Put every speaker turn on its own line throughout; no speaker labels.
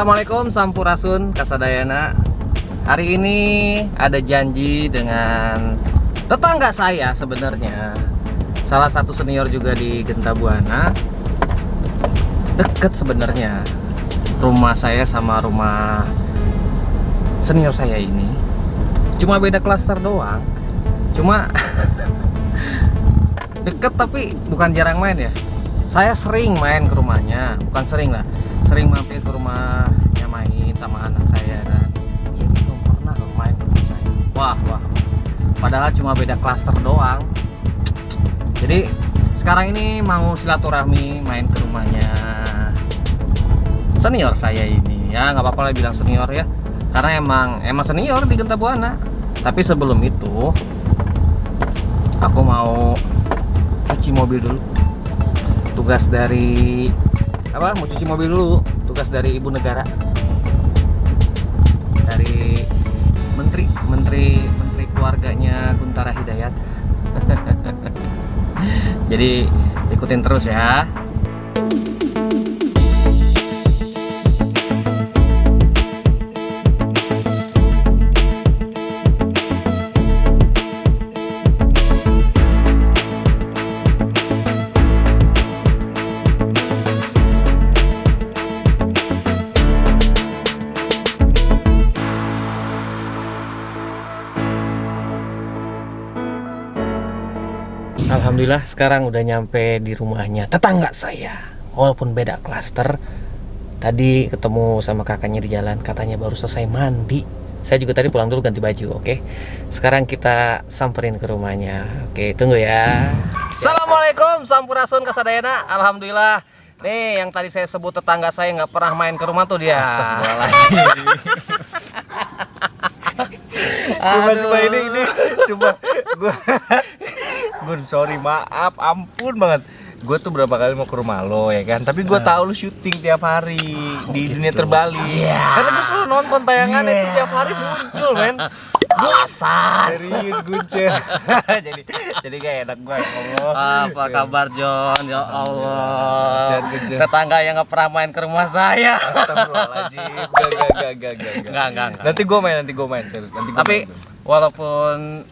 Assalamualaikum Sampurasun Kasadayana. Hari ini ada janji dengan tetangga saya sebenarnya. Salah satu senior juga di Genta Buana. Deket sebenarnya rumah saya sama rumah senior saya ini. Cuma beda klaster doang. Cuma deket tapi bukan jarang main ya. Saya sering main ke rumahnya, bukan sering lah, sering mampir ke rumahnya main sama anak saya kan. Iya, belum pernah loh main ke rumah saya. Wah. Padahal cuma beda klaster doang. Jadi sekarang ini mau silaturahmi main ke rumahnya senior saya ini. Ya nggak apa-apa lah bilang senior ya, karena emang senior di Genta Buana. Tapi sebelum itu aku mau cuci mobil dulu. Tugas dari mau cuci mobil dulu, tugas dari ibu negara, dari menteri keluarganya Guntara Hidayat. Jadi ikutin terus ya. Alhamdulillah sekarang udah nyampe di rumahnya tetangga saya. Walaupun beda klaster. Tadi ketemu sama kakaknya di jalan, katanya baru selesai mandi. Saya juga tadi pulang dulu ganti baju, oke. Sekarang kita samperin ke rumahnya. Oke, tunggu ya. Assalamualaikum Sampurasun Kasadayana. Alhamdulillah. Nih yang tadi saya sebut tetangga saya nggak pernah main ke rumah tuh dia.
Astagfirullahaladzim. Coba ini coba Gun, sorry, maaf, ampun banget. Gue tuh berapa kali mau ke rumah lo ya kan, tapi gue tahu lu syuting tiap hari di Dunia Terbalik. Karena gue selalu nonton tayangan itu tiap hari muncul, men.
Alasan.
Serius Gunce. jadi gak enak gue ngomong.
Apa kabar John? Ya Allah.
Sehat, Gunce.
Tetangga yang nggak pernah main ke rumah saya.
Astagfirullahaladzim. Gak. Nanti gue main serius.
Tapi walaupun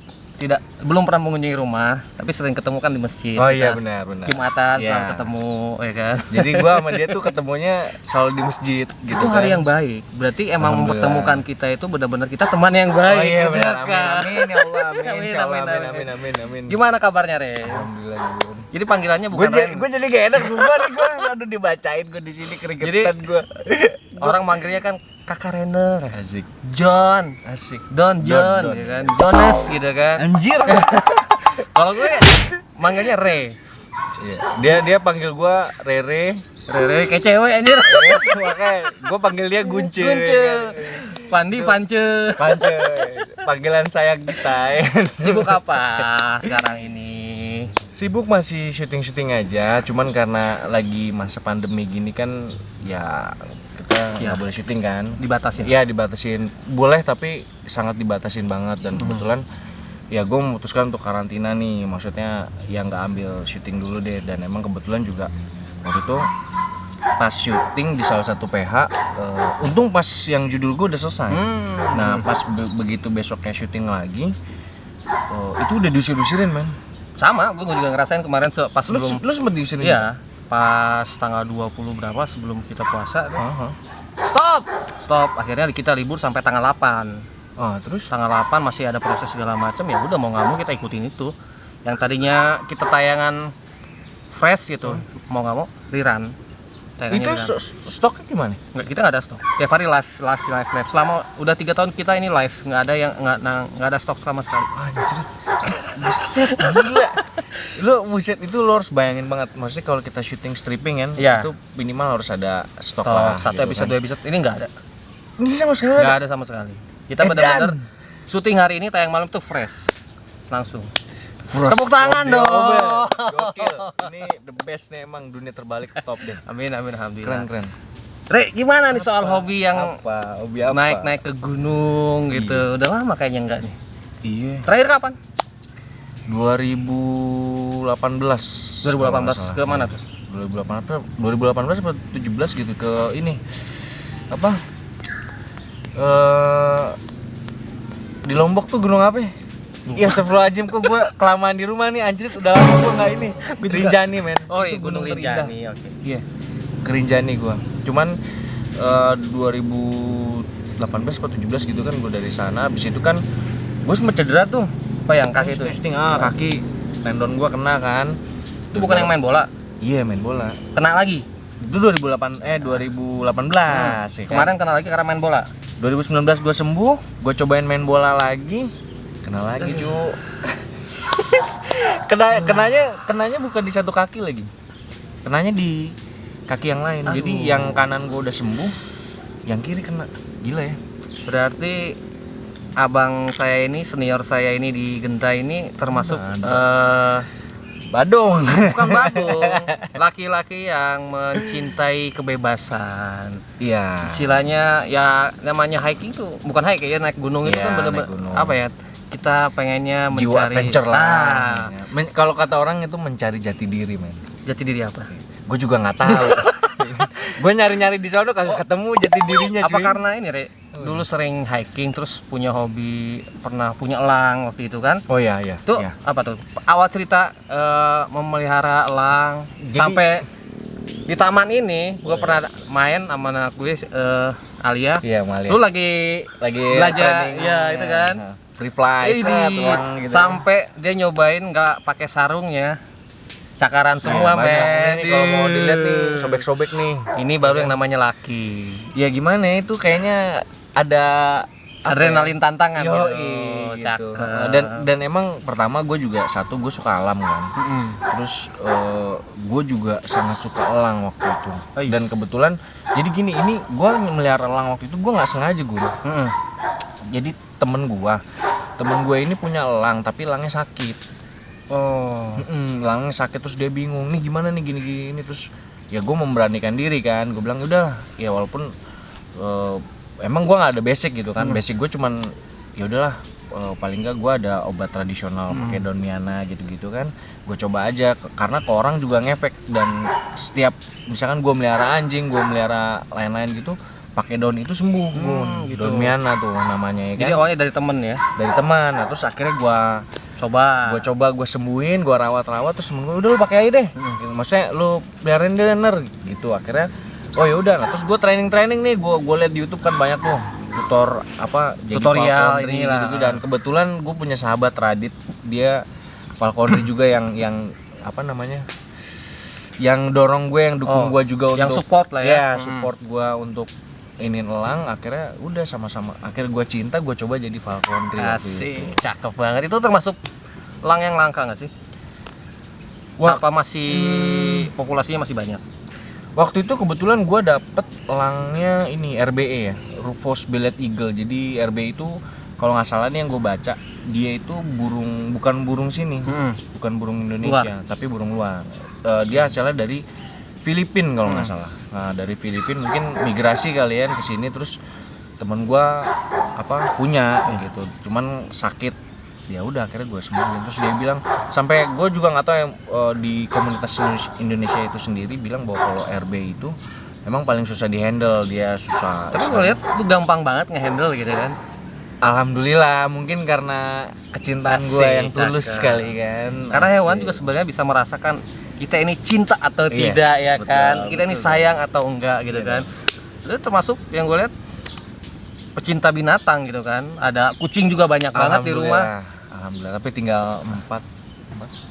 belum pernah mengunjungi rumah, tapi sering ketemu kan di masjid.
Oh iya,
Kita
benar.
Jumatan
Iya.
selalu ketemu, ya kan?
Jadi gua sama dia tuh ketemunya selalu di masjid gitu
Itu
kan.
hari yang baik. Berarti emang
Alhamdulillah.
mempertemukan kita itu benar-benar kita teman yang baik.
Oh iya
gitu
benar.
kan?
Amin ya Allah, amin. Insyaallah, amin.
Gimana kabarnya, Re?
Alhamdulillah.
Jadi panggilannya bukan Ren.
Gue jadi gak enak gue aduh dibacain gue di sini keringetan gue.
Orang manggilnya kan Kakak Renner,
Asik.
John,
Asik.
John,
Don.
ya kan? Jonas gitu kan?
Anjir.
Kalau gue manggilnya Re.
Iya. Dia panggil gue Rere.
Re kayak cewek anjir.
Makanya gue panggil dia Gunce.
Gunce. Pandi Pance.
Pance. Panggilan sayang kita.
Sibuk apa sekarang ini?
Sibuk masih syuting aja, cuman karena lagi masa pandemi gini kan ya kita nggak boleh syuting kan.
Dibatasin.
Iya dibatasin, boleh tapi sangat dibatasin banget. Dan kebetulan ya gue memutuskan untuk karantina nih, maksudnya ya nggak ambil syuting dulu deh. Dan emang kebetulan juga waktu itu pas syuting di salah satu PH, untung pas yang judul gue udah selesai. Nah pas begitu besoknya syuting lagi, itu udah diusir-usirin men.
Sama, gue juga ngerasain kemarin pas sebelum
Lu sempet diusirin?
Iya, pas tanggal 20 berapa sebelum kita puasa tuh. Stop. Akhirnya kita libur sampai tanggal 8.
Terus?
Tanggal 8 masih ada proses segala macam, ya udah mau nggak mau kita ikutin itu. Yang tadinya kita tayangan fresh gitu, mau nggak mau rerun.
Itu stoknya gimana?
Nggak, kita nggak ada stok. Tiap hari live. Selama udah 3 tahun kita ini live, nggak ada yang nggak ada stok sama sekali.
Anjir. Buset, gila. Buset itu lo harus bayangin banget. Maksudnya kalau kita syuting stripping kan,
Iya.
itu minimal harus ada stok lah.
Satu
gitu
episode,
kan.
2 episode. Ini nggak ada.
Ini sama sekali.
Nggak ada sama sekali. Kita benar-benar syuting hari ini, tayang malam tuh fresh. Langsung. Tepuk tangan dong.
Gokil. Ini the best nih emang, Dunia Terbalik top deh.
Amin alhamdulillah.
Keren.
Re, gimana nih soal hobi yang
Hobi apa?
naik ke gunung gitu? Udah lama kayaknya enggak nih.
Iya.
Terakhir kapan?
2018
2018 ke mana tuh?
2018 atau 17 gitu ke ini apa? Di Lombok tuh gunung apa ya? Iya, astagfirullahaladzim, kok gue kelamaan di rumah nih, anjir, udah lama gue nggak ini. Rinjani, men.
Oh iya,
Itu
Gunung
terindah.
Rinjani, oke.
Iya, ke Rinjani gue. Cuman 2018 atau 17 gitu kan gue dari sana. Abis itu kan gue sempet cedera tuh.
Apa yang kaki itu?
Twisting, kaki tendon gue kena kan.
Itu bukan yang main bola.
Iya, main bola.
Kena lagi.
Itu 2018 ya kan?
Kemarin kena lagi karena main bola.
2019 gue sembuh, gue cobain main bola lagi, kena lagi Ju. kenanya bukan di satu kaki lagi, kenanya di kaki yang lain.
Aduh.
Jadi yang kanan gue udah sembuh, yang kiri kena. Gila ya.
Berarti abang saya ini, senior saya ini di Genta ini termasuk
Badung.
bukan badung, laki-laki yang mencintai kebebasan.
Iya.
Istilahnya ya namanya hiking tuh bukan hiking ya, naik gunung itu
Iya,
kan
naik
bener-bener
gunung.
apa ya? Kita pengennya
Jiwa
mencari
adventure lah.
Ah,
Kalau kata orang itu mencari jati diri, men.
jati diri apa?
Gue juga nggak tahu. Gue nyari-nyari di sono kagak ketemu jati dirinya.
Apa
cuy.
karena ini, Re? Dulu sering hiking terus punya hobi, pernah punya elang waktu itu kan?
Oh iya, iya.
Tuh
iya.
apa tuh? Awal cerita memelihara elang.
Jadi-
Sampai di taman ini gue pernah main sama anak gue Alia.
Iya, Malia.
Lu lagi belajar,
training.
iya, itu kan.
Free fly,
Ini
set, ulang gitu.
sampai dia nyobain nggak pakai sarungnya, cakaran semua,
Nah, banyak.
men.
Ini kalau mau dilihat nih, sobek-sobek nih.
Ini baru yang namanya laki.
Ya gimana ya, itu kayaknya ada apa
Adrenalin tantangan
ya?
gitu.
Yoi, gitu.
Cakep.
Dan emang pertama gue juga gue suka alam kan.
Mm-mm.
Terus gue juga sangat suka elang waktu itu.
Ais.
Dan kebetulan jadi gini, ini gue melihara elang waktu itu gue nggak sengaja gue.
Mm-mm.
Jadi temen gue ini punya elang tapi elangnya sakit.
Oh.
Elangnya sakit terus dia bingung nih gimana nih gini terus ya gue memberanikan diri kan, gue bilang udah ya walaupun emang gue nggak ada basic gitu kan, basic gue cuman ya udahlah paling nggak gue ada obat tradisional pakai daun miana gitu kan, gue coba aja karena ke orang juga ngefek. Dan setiap misalkan gue melihara anjing, gue melihara lain-lain gitu pakai daun itu sembuh,
gitu.
daun miana tuh namanya ya kan.
Jadi awalnya dari temen ya.
Dari teman, nah, terus akhirnya gue
Coba.
gue sembuhin, gue rawat terus temen gue udah lu pakai aja deh, gitu. Maksudnya lu peliharain dia bener gitu. Akhirnya oh ya udah, nah terus gue training nih, gue liat di YouTube kan banyak tuh
Tutorial
falconry
inilah.
gitu. Dan kebetulan gue punya sahabat Radit, dia falconry juga yang apa namanya, yang dorong gue, yang dukung gue juga
yang
untuk
support lah ya.
support gue untuk iniin elang. Akhirnya udah sama-sama, akhirnya gue cinta, gue coba jadi falconry waktu itu.
Asik, cakep banget. Itu termasuk elang yang langka nggak sih?
Wah,
Apa masih populasinya masih banyak?
waktu itu kebetulan gue dapet elangnya ini RBE ya, Rufous Bellied Eagle. Jadi RBE itu kalau nggak salah nih yang gue baca, dia itu bukan burung sini, bukan burung Indonesia, tapi burung luar. Dia asalnya dari Filipina kalau nggak salah. Nah, dari Filipina mungkin migrasi kalian ke sini, terus temen gue punya gitu, cuman sakit. Ya udah akhirnya gue sembuhin. Terus dia bilang, sampai gue juga nggak tahu di komunitas Indonesia itu sendiri bilang bahwa kalau RB itu emang paling susah dihandle, dia susah.
Tapi gue lihat lu gampang banget ngehandle gitu kan.
Alhamdulillah, mungkin karena kecintaan gue
Asik,
yang tulus
cakep.
sekali kan.
Karena hewan
Asik.
juga sebenarnya bisa merasakan kita ini cinta atau
Yes,
tidak ya
betul,
kan. Kita ini
betul.
sayang atau enggak gitu
Iya.
kan. Itu termasuk yang gue lihat pecinta binatang gitu kan. Ada kucing juga banyak banget di rumah.
Alhamdulillah, tapi tinggal 4.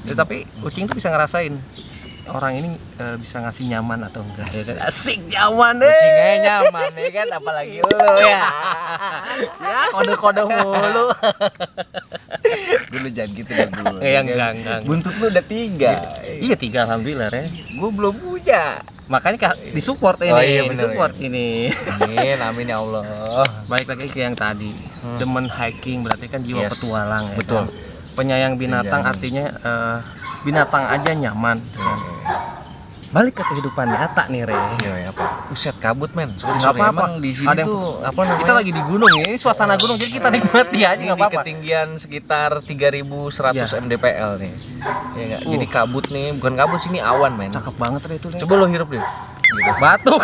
Ya, tapi kucing tuh bisa ngerasain orang ini bisa ngasih nyaman atau enggak. Ya kan? Asik nyaman deh.
Kucingnya nyaman ya kan, apalagi lu ya.
Ya kode-kode mulu.
Dulu jangan gitu deh gue.
Ya, enggak.
Buntut lu udah 3.
Iya 3 alhamdulillah ya.
Gue belum punya.
Makanya disupport ini,
Oh, iya, bener,
disupport
iya.
ini.
Amin, amin ya Allah.
Balik lagi ke yang tadi, demen hiking berarti kan jiwa
Yes,
petualang ya.
betul.
Kan? Penyayang binatang
Penyayang.
artinya binatang aja nyaman. kan? Balik ke kehidupan nyata nih, Re.
Iya, apa? Buset, kabut men.
Nggak apa-apa.
Emang di sini
Ada yang-
tuh apa namanya?
Kita lagi di gunung ini suasana gunung jadi kita nikmati aja
Ini
nggak
di
apa-apa.
ketinggian sekitar 3100
Iya.
mdpl nih. Ya nggak? Jadi kabut nih, bukan kabut sini awan men.
Cakep banget Re itu. Re.
Coba lo hirup deh. Gitu.
Batuk.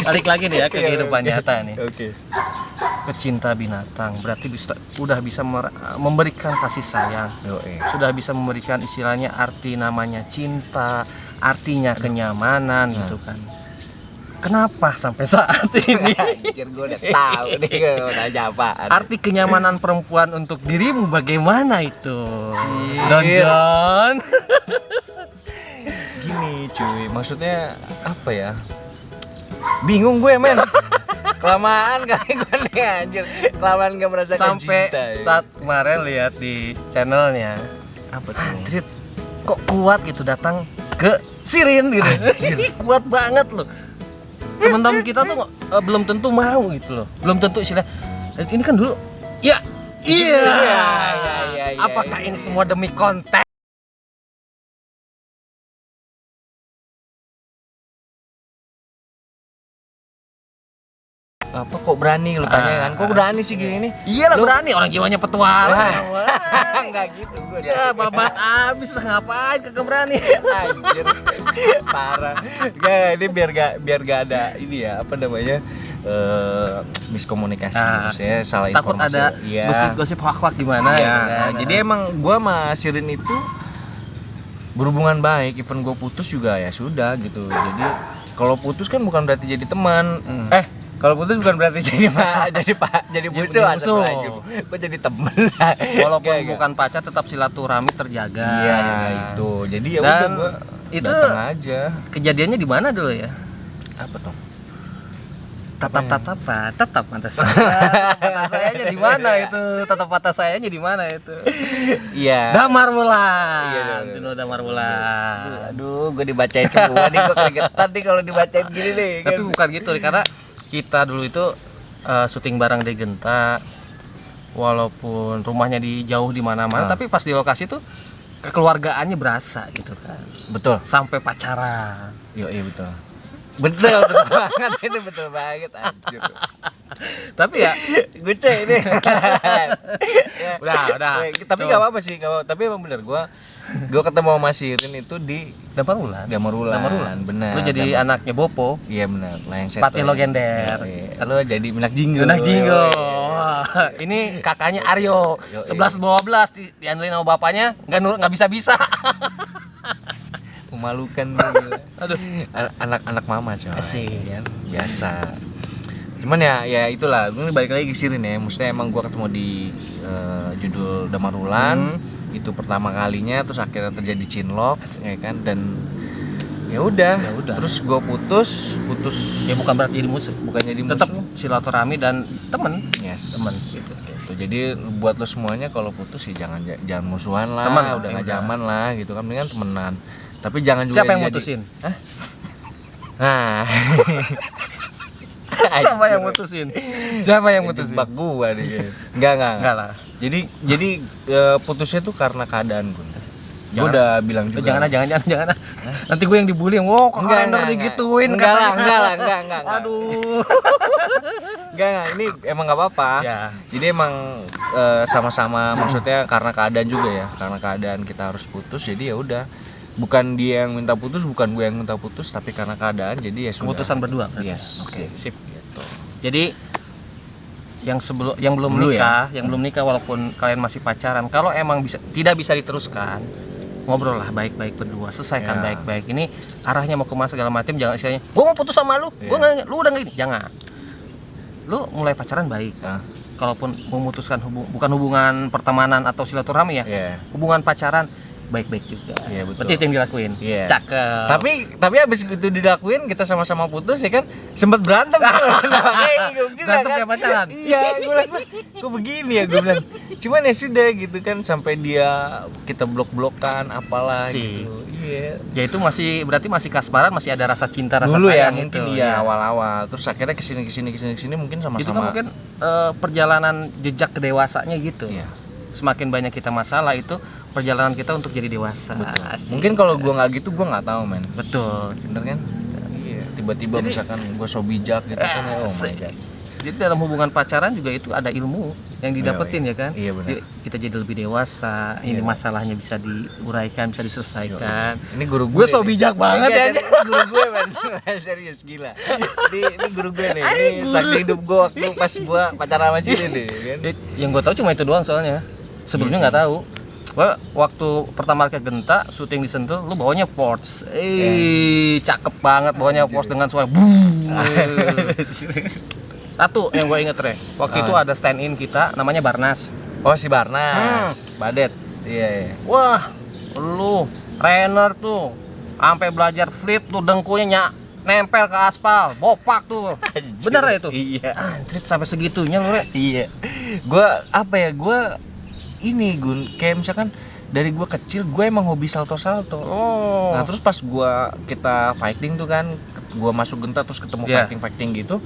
Balik lagi nih ya ke
Iya,
kehidupan
oke.
nyata nih.
Oke.
Pecinta binatang berarti udah bisa memberikan kasih sayang. Sudah bisa memberikan istilahnya arti namanya cinta, artinya kenyamanan gitu kan. Kenapa sampai saat ini
Anjir, gue udah tahu nih gue nanya apaan.
arti kenyamanan perempuan untuk dirimu bagaimana itu?
Cir.
Don.
Gini cuy, maksudnya apa ya? Bingung gue men. Kelamaan kali gue nih anjir. Kelamaan gak merasakan
Sampai
cinta ya.
saat kemarin lihat di channelnya,
Apa tuh?
Anjir, kok kuat gitu datang ke Sirin gitu. Kuat banget loh. Teman-teman kita tuh belum tentu mau gitu loh. Belum tentu istilah ini kan dulu. Ya. Iya.
Iya.
Apakah ini semua demi konten?
Apa kok berani lu tanya kan? Kok berani sih gini nih?
Iya lah berani, orang jiwanya petualang.
Enggak gitu gue.
Ya babat abis lah, ngapain kagak berani.
Anjir. Parah. Enggak, ini biar gak ada ini ya, apa namanya? Miskomunikasi. Maksudnya salah
Takut
informasi.
ada
Iya.
gosip-gosip hoak-hoak gimana
Iya.
ya kan?
Jadi emang gua sama Sirin itu berhubungan baik, even gue putus juga ya sudah gitu. Jadi kalau putus kan bukan berarti jadi teman. Kalau putus bukan berarti jadi jadi musuh
musuh.
Gue jadi temen.
Walaupun
Enggak.
bukan pacar tetap silaturahmi terjaga.
Iya,
ya kan?
itu. Jadi ya
Dan
udah gua
itu
datang aja.
kejadiannya di mana dulu ya?
Apa tuh?
Tetap mata saya. Mata sayanya di mana itu? Tetap mata sayanya di mana itu?
Iya.
Damar Wulan.
Iya,
Dulu Damar Wulan.
Aduh, gue dibacain semua nih, gue keringetan nih kalau dibacain gini nih.
Tapi bukan gitu karena kita dulu itu syuting bareng di Genta. Walaupun rumahnya jauh di mana-mana, tapi pas di lokasi tuh kekeluargaannya berasa gitu kan.
Betul.
Sampai pacaran.
Iya betul. Betul banget, itu betul banget anjir.
Tapi ya
Gue cek ini. Ya.
Udah.
Tapi
Tuh.
nggak apa-apa sih, tapi emang bener gue ketemu sama Sirin itu di
Damar Wulan.
Damar Wulan. Bener.
Lu jadi anaknya Bopo.
Iya bener. Lah yang
Patih Logender.
Lo jadi Minak Jinggo.
Minak Jinggo. Wah, ini kakaknya Aryo. 11-12 diandelin sama bapaknya nggak bisa-bisa.
Memalukan tuh.
Aduh.
Anak-anak mama coy.
Asik.
Ya, biasa. Cuman ya itulah, gue balik lagi ke Sirin ya. Maksudnya emang gue ketemu di judul Damar Wulan. Itu pertama kalinya, terus akhirnya terjadi cinlok ya kan, dan ya udah. Terus gue putus
Ya bukan berarti jadi musuh.
bukan jadi musuh.
Tetap silaturahmi dan temen.
Yes.
Temen
gitu. Jadi buat lo semuanya kalau putus ya jangan musuhan lah,
Temen,
udah nggak
udah.
zaman lah gitu kan, mendingan temenan. Tapi jangan juga
Siapa yang
jadi-
mutusin?
Nah.
Siapa yang mutusin? Siapa yang mutusin?
Jebak gua nih. Enggak.
lah.
Jadi putusnya tuh karena keadaan gue. Gue
Jangan.
udah bilang juga.
Jangan. Nanti gue yang dibully. Wow, kok kalender digituin
Enggak
katanya.
lah, enggak.
Aduh.
Enggak, ini emang nggak apa-apa.
Ya.
Jadi emang sama-sama, maksudnya karena keadaan juga ya. Karena keadaan kita harus putus, jadi ya udah. Bukan dia yang minta putus, bukan gue yang minta putus, tapi karena keadaan, jadi ya sudah.
Keputusan berdua. berarti?
Yes.
Oke, sip gitu. Jadi yang belum
Dulu
nikah, yang belum nikah walaupun kalian masih pacaran, kalau emang tidak bisa diteruskan, ngobrol lah baik-baik berdua, selesaikan
Ya.
baik-baik. Ini arahnya mau kemana segala macam, jangan istilahnya gue mau putus sama lu, lu udah nggak ini, jangan. Lu mulai pacaran baik.
Nah,
Kalaupun memutuskan bukan hubungan pertemanan atau silaturahmi ya,
iya.
hubungan pacaran baik-baik juga.
Iya, betul.
Berarti itu yang dilakuin.
Iya.
Cakep.
Tapi habis itu dilakuin, kita sama-sama putus ya kan, sempet berantem tuh. Nah, gue juga
Berantem
kan.
kayak pacaran?
Iya, gue bilang, kok begini ya, gue bilang. Cuman ya sudah gitu kan, sampai kita blok-blokan apalah
Si.
gitu. Iya.
Ya itu berarti masih kasmaran, masih ada rasa cinta, rasa
Dulu ya
sayang
mungkin
itu.
iya awal-awal. Terus akhirnya kesini mungkin sama-sama.
Itu kan mungkin perjalanan jejak kedewasanya gitu.
Iya.
Semakin banyak kita masalah itu perjalanan kita untuk jadi dewasa.
Betul.
Asik.
Mungkin kalau gue nggak gitu, gue nggak tahu men.
Betul.
Bener kan? Iya. Tiba-tiba
Jadi-
misalkan gue so bijak gitu kan ya, oh my
Asik.
god.
Jadi dalam hubungan pacaran juga itu ada ilmu yang didapetin ya kan.
Iya benar.
Kita jadi lebih dewasa, ini masalahnya bisa diuraikan, bisa diselesaikan.
Ini guru
Gue so bijak banget ya.
Ini guru gue men. Serius gila. Ini guru gue nih. Ini saksi hidup gue waktu pas gue pacaran sama Cili nih kan.
Yang gue tahu cuma itu doang soalnya. Sebelumnya nggak tahu. Waktu pertama kali ke Genta, syuting di Sentul, lu bawanya Porsche. Cakep banget bawanya Porsche dengan suara boom. Satu yang gue inget waktu itu ada stand in kita namanya Barnas.
Oh si Barnas, Badet. Iya.
Wah, lu trainer tuh, sampai belajar flip tuh dengkulnya nempel ke aspal, bopak tuh. Bener ya itu?
Iya.
Anjrit sampai segitunya lu,
Iya. Gua apa ya? Gua ini Gun, kayak misalkan dari gua kecil gua emang hobi salto-salto.
Oh.
Nah, terus pas kita fighting tuh kan, gua masuk Genta terus ketemu fighting gitu.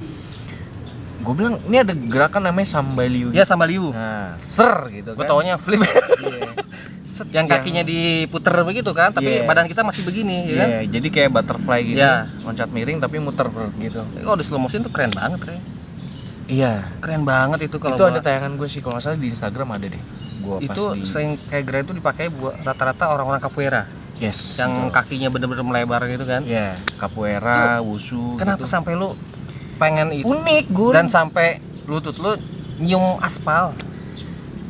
Gue bilang ini ada gerakan namanya sambaliu.
Ya sambaliu.
Nah, ser gitu
Gue
kan.
taunya flip.
Iya.
Yang kakinya diputer begitu kan, tapi badan kita masih begini ya kan?
Iya, jadi kayak butterfly gitu.
Iya.
Loncat miring tapi muter gitu.
Kalau di slow motion tuh keren banget,
Iya.
Keren banget itu kalau
Itu ada tayangan gue sih, kalau nggak salah di Instagram ada deh. Gua pas
itu sering kayak gerakan itu dipakai buat rata-rata orang-orang capoeira.
Yes.
Yang kakinya bener-bener melebar gitu kan.
Iya, capoeira, wushu.
Kenapa
gitu.
sampai lu pengen itu?
Unik, Gun.
Dan sampai lutut lu nyium aspal.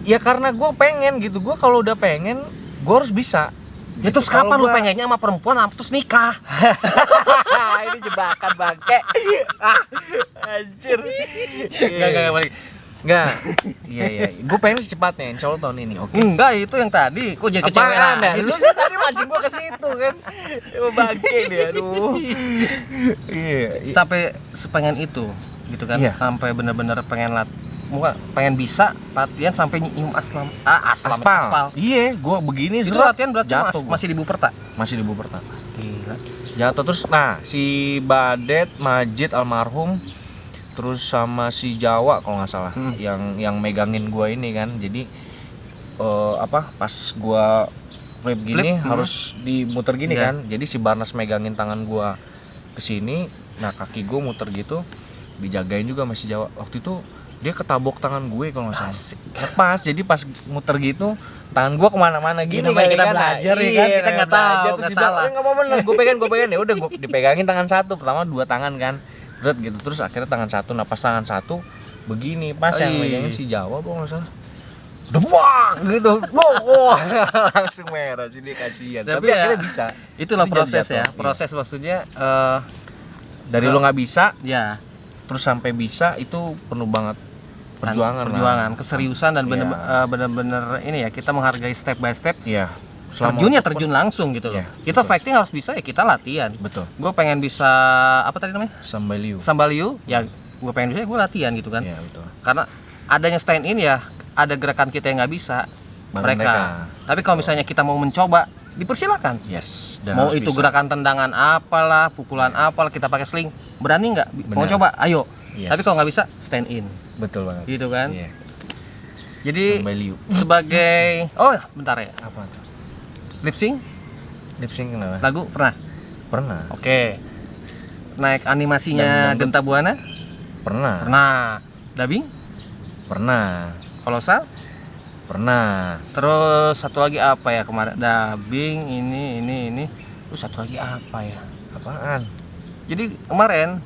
Ya karena gue pengen gitu. Gue kalau udah pengen, gue harus bisa.
Ya terus kapan lu pengennya sama perempuan terus nikah?
Ini jebakan bangke. Anjir.
Enggak balik.
Enggak. Iya. Gue pengen secepatnya, insya Allah tahun ini. Oke.
Enggak, itu yang tadi. Kok jadi kecewa
Apaan, lu sih tadi mancing gue ke situ kan. Bangke dia, aduh. Iya.
Sampai sepengen itu gitu kan.
Iya.
Sampai bener-bener pengen bisa latihan sampai nyium aspal.
Iya, gue begini.
Itu latihan berarti
jatuh
masih di Buperta.
Masih di Buperta.
Gila.
Jatuh terus. Nah, si Badet, Majid almarhum, terus sama si Jawa kalau nggak salah, yang megangin gua ini kan. Jadi pas gua flip gini harus dimuter gini kan. Jadi si Barnas megangin tangan gua ke sini, nah kaki gua muter gitu, dijagain juga sama si Jawa. Waktu itu dia ketabok tangan gue kalau nggak salah. Lepas, jadi pas muter gitu tangan gua kemana-mana gini.
Kita belajar ya kan, kita nggak tahu, nggak salah.
Nggak apa-apa, gue pegang. Ya udah, gue dipegangin tangan satu, pertama dua tangan kan. Gitu, terus akhirnya tangan satu, napas tangan satu begini, pas yang megangin si Jawa kok nggak salah, debuang gitu, wah langsung merah sih dia, kasihan. Tapi akhirnya bisa.
Itulah
itu
proses
jatuh,
ya, proses maksudnya
dari lo nggak bisa,
ya,
terus sampai bisa itu penuh banget perjuangan,
keseriusan dan bener-bener ini ya, kita menghargai step by step.
Iya.
Terjun langsung gitu loh. Kita fighting harus bisa ya, kita latihan.
Betul.
Gue pengen bisa apa tadi namanya? Sambaliu. Ya gue pengen bisa, gue latihan gitu kan.
Iya, betul.
Karena adanya stand in ya, ada gerakan kita yang nggak bisa mereka. Tapi kalau misalnya kita mau mencoba, dipersilakan.
Yes.
Dan mau itu bisa. Gerakan tendangan apalah, pukulan apalah, kita pakai sling, berani nggak? Mau coba? Ayo. Yes. Tapi kalau nggak bisa, stand in.
Betul banget.
Gitu kan.
Iya.
Jadi sebagai bentar ya.
Apa tuh?
Lip sync
kenapa?
Lagu pernah. Oke. Naik animasinya Genta Buana? Pernah. Dubbing?
Pernah.
Kolosal?
Pernah.
Terus satu lagi apa ya kemarin? Dubbing ini. Terus satu lagi apa ya?
Apaan?
Jadi kemarin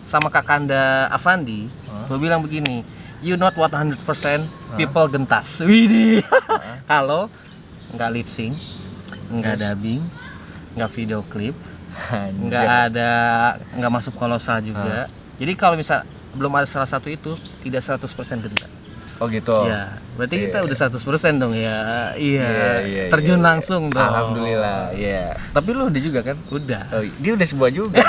sama Kakanda Avandi, gue bilang begini, you not 100% people gentas. Widih. Kalau nggak lip sync, nggak dubbing, nggak video klip, nggak masuk kolosal juga. Jadi kalau misal belum ada salah satu itu, tidak 100% Genta.
Oh gitu.
Ya, berarti kita udah 100% dong ya. Iya. Terjun langsung dong.
Alhamdulillah. Iya. Tapi lu udah juga kan?
Udah.
Oh, dia udah semua juga.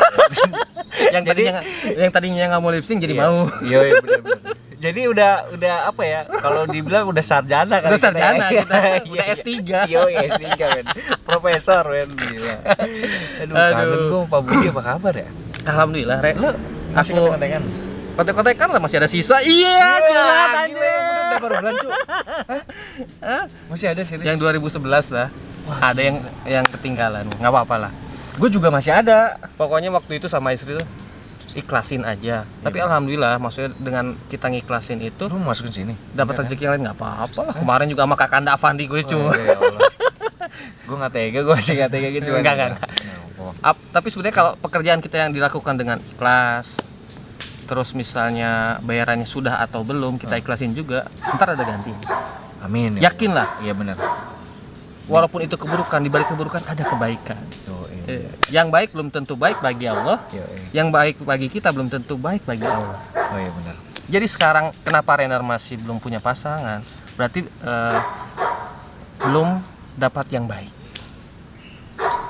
yang tadinya nggak mau lip sync jadi mau.
Iya benar. Jadi udah apa ya? Kalau dibilang udah sarjana kan.
Udah sarjana kita. Udah S3.
Iya, S3 men. Profesor men, gila. Aduh, kangen gua Pak Budi, apa kabar ya?
Alhamdulillah, Rek.
Lu masih kontek-kontekan?
Kontek-kontekan lah, masih ada sisa. Iya, curhat anjir.
Udah baru bulan, Cuk. Masih ada serius?
Yang 2011 lah. Wah, ada yang ketinggalan. Enggak apa-apa lah.
Gue juga masih ada.
Pokoknya waktu itu sama istri tuh ikhlasin aja. Tapi alhamdulillah, maksudnya dengan kita ngikhlasin itu
Lu masukin sini.
dapat rezeki yang lain nggak apa-apa lah. Kemarin juga sama Kakanda Afandi gue cuma.
Ya Allah. Gue nggak tega, gue masih nggak tega gitu.
Enggak. Tapi sebenarnya kalau pekerjaan kita yang dilakukan dengan ikhlas, terus misalnya bayarannya sudah atau belum kita ikhlasin juga, ntar ada ganti.
Amin. Ya
Yakinlah.
Iya benar.
Walaupun itu keburukan, di balik keburukan ada kebaikan. Yang baik belum tentu baik bagi Allah. Yang baik bagi kita belum tentu baik bagi Allah.
Oh iya benar.
Jadi sekarang kenapa Renner masih belum punya pasangan? Berarti belum dapat yang baik.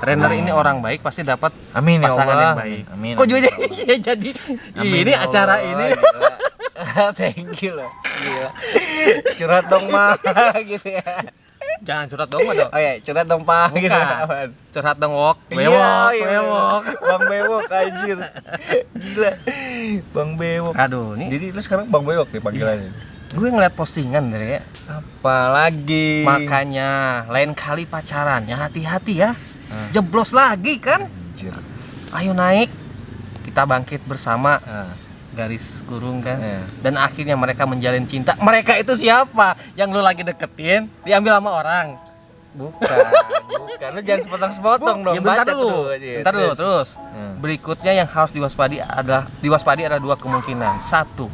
Renner ini orang baik pasti dapat
Amin ya
pasangan
Allah.
yang baik.
Amin.
Kok jadi iya jadi
Amin
ini
ya
acara
Allah,
ini.
gila. Thank you loh. Gila. Curhat dong mah gitu ya.
Jangan curhat dong, dong.
Oh ya, curhat dong Pak gitu.
Bukan. Curhat dong wok.
Iya,
Bewok.
Bang Bewok anjir. Gila. Bang Bewok.
Aduh, ini
Jadi lu sekarang Bang Bewok nih panggilannya.
gue ngeliat postingan dari
Apalagi.
makanya lain kali pacaran ya hati-hati ya. Jeblos lagi kan?
Anjir.
Ayo naik. Kita bangkit bersama.
Ah.
Garis kurung kan.
Iya.
Dan akhirnya mereka menjalin cinta. Mereka itu siapa? Yang lu lagi deketin diambil sama orang.
Bukan. Lu jangan sepotong-sepotong dong.
Ya, bentar
Baca
dulu.
aja.
Bentar dulu terus.
Hmm.
Berikutnya yang harus diwaspadi adalah dua kemungkinan. Satu,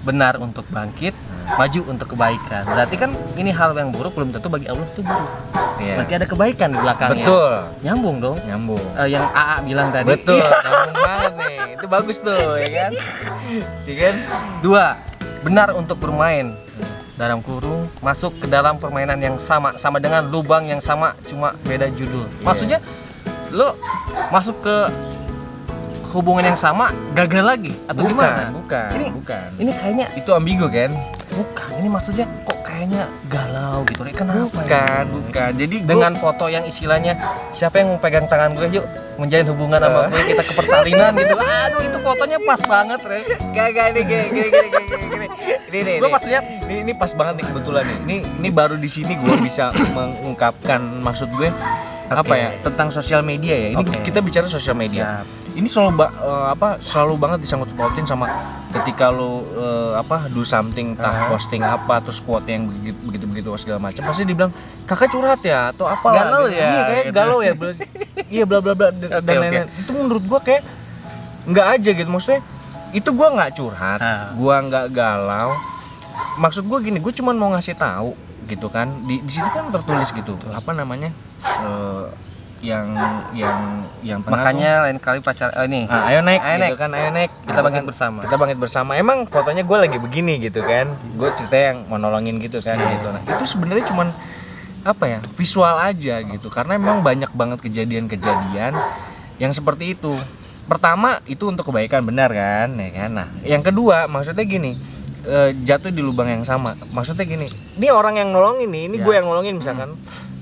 benar untuk bangkit, maju untuk kebaikan. Berarti kan ini hal yang buruk belum tentu bagi Allah itu buruk.
Iya.
Berarti ada kebaikan di belakangnya.
Betul.
Nyambung dong.
Nyambung.
Yang AA bilang tadi.
Betul,
Iya.
nyambung banget nih. Itu bagus tuh, ya kan? Iya kan?
Dua, benar untuk bermain dalam kurung masuk ke dalam permainan yang sama dengan lubang yang sama cuma beda judul. Maksudnya lo masuk ke hubungan yang sama gagal lagi atau gimana?
Bukan.
Ini kayaknya
Itu ambigu kan?
bukan. Ini maksudnya kok kayaknya galau gitu. Kenapa?
Bukan. Jadi
Dengan foto yang istilahnya siapa yang mau pegang tangan gue yuk menjalin hubungan sama gue kita ke persalinan gitu. Aduh itu fotonya pas banget Re.
gak ini gini. Ini
Gue pas lihat
ini pas banget nih kebetulan nih. Ini baru di sini gue bisa mengungkapkan maksud gue apa ya tentang sosial media ya. Ini kita bicara sosial media. Ini selalu banget disangkut pautin sama ketika lo do something, posting apa terus quote yang begitu segala macam pasti dibilang kakak curhat ya atau apa
galau ya
iya kayak
gitu.
galau ya iya bla bla bla dan lain-lain. Itu menurut gua kayak nggak aja gitu, maksudnya itu gua nggak curhat, gua nggak galau, maksud gua gini, gua cuma mau ngasih tahu gitu kan, di situ kan tertulis gitu apa namanya yang tengah
makanya lain kali pacar ini
ayo naik
ayo
gitu
naik.
kan, ayo naik
Kita bangkit
kan.
bersama.
Kita bangkit bersama. Emang fotonya gue lagi begini gitu kan, gue cerita yang mau nolongin gitu kan gitu. Nah itu sebenarnya cuman apa ya, visual aja gitu, karena emang banyak banget kejadian-kejadian yang seperti itu. Pertama itu untuk kebaikan, benar kan ya kan. Nah yang kedua maksudnya gini, jatuh di lubang yang sama. Maksudnya gini, ini orang yang nolongin nih, ini gue yang nolongin misalkan.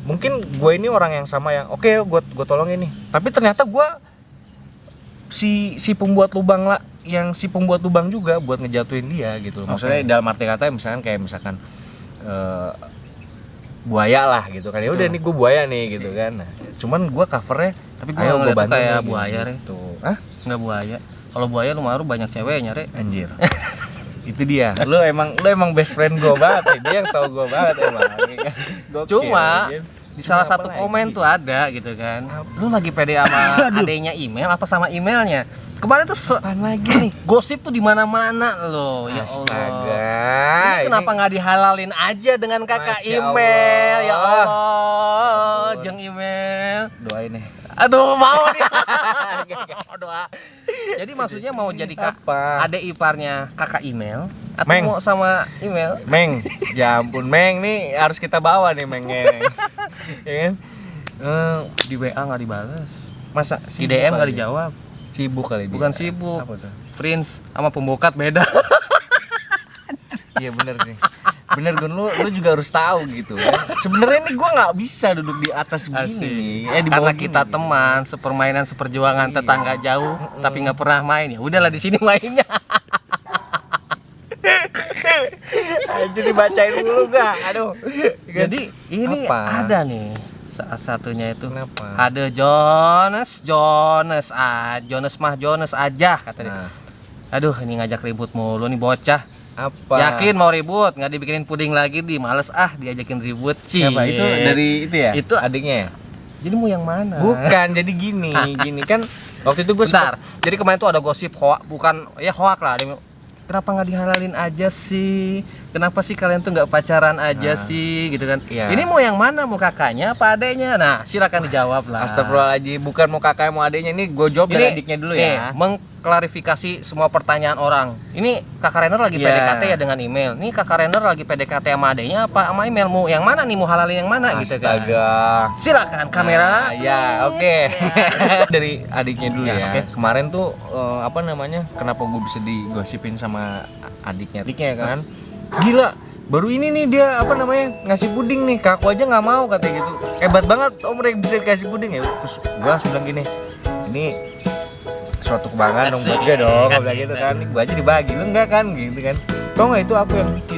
Mungkin gue ini orang yang sama yang oke, gue tolongin nih, tapi ternyata gue si pembuat lubang lah, yang si pembuat lubang juga buat ngejatuhin dia gitu. Maksudnya dalam arti kata misalkan kayak misalkan buaya lah gitu kan, ya udah nih gue buaya nih gitu kan. Nah, cuman gue covernya
tapi gue ngeliat tuh kayak buaya
gitu. Hah?
Nggak buaya. Kalau buaya lu maru banyak ceweknya Re.
Anjir. Itu dia, lu emang best friend gue banget ya. Dia yang tau gue banget emang.
Cuma di salah satu komen tuh ada gitu kan, lu lagi pede sama adenya email apa sama emailnya? Kemarin tuh apaan lagi nih? Gosip tuh di mana-mana loh. Ya Allah. Ini kenapa nggak dihalalin aja dengan kakak email? Ya Allah, jeng email.
Doain nih.
Aduh mau nih. Doa. Jadi maksudnya mau jadi adek iparnya kakak email atau
Meng.
mau sama email?
Meng, ya ampun Meng, nih harus kita bawa nih Mengnya. Ya kan?
Di WA nggak dibalas.
Masa
Di DM nggak dijawab.
Sibuk kali dia.
Bukan sibuk.
Apa tuh?
Friends sama pembokat beda.
Iya bener sih. Bener Gun, lu juga harus tahu gitu kan. Sebenarnya nih gua nggak bisa duduk di atas begini nih. Di
Karena
bawah
kita
gini,
teman, sepermainan, seperjuangan,
Iya.
tetangga jauh, tapi nggak pernah main ya. Udahlah di sini mainnya.
Anjir dibacain dulu gak? Aduh.
Jadi ini
Apa?
ada nih salah satunya itu.
Kenapa?
Ada Jonas aja katanya.
Nah.
Aduh, ini ngajak ribut mulu nih bocah.
Apa?
Yakin mau ribut? Nggak dibikinin puding lagi di males diajakin ribut.
Siapa itu? Dari itu ya?
Itu
adiknya ya?
Jadi mau yang mana?
Bukan, jadi gini kan waktu itu gue
Bentar. Jadi kemarin tuh ada gosip hoak, bukan ya hoak lah. Kenapa nggak dihalalin aja sih? Kenapa sih kalian tuh nggak pacaran aja sih, gitu kan?
Iya.
Ini mau yang mana? Mau kakaknya apa adeknya? Nah, silakan dijawab lah.
Astagfirullahaladzim, bukan mau kakak mau adiknya, ini gue jawab dari adiknya dulu ya.
Mengklarifikasi semua pertanyaan orang. Ini kakak Renner lagi PDKT ya dengan email. Ini kakak Renner lagi PDKT sama adeknya apa sama email? Mau yang mana nih? Mau halalin yang mana gitu kan?
Astaga.
Silakan kamera.
Ya, oke. Dari adiknya dulu
Ya,
ya.
oke.
Kemarin tuh apa namanya? Kenapa gue bisa digosipin sama adiknya kan? Gila, baru ini nih dia apa namanya ngasih puding nih, ke aku aja nggak mau katanya gitu. Hebat banget om Rek bisa dikasih puding ya. Terus gue langsung bilang gini, ini suatu kebanggaan dong buat gue dong. Gue bilang gitu kan, gue aja dibagi, lu enggak kan gitu kan. Tau nggak itu aku yang bikin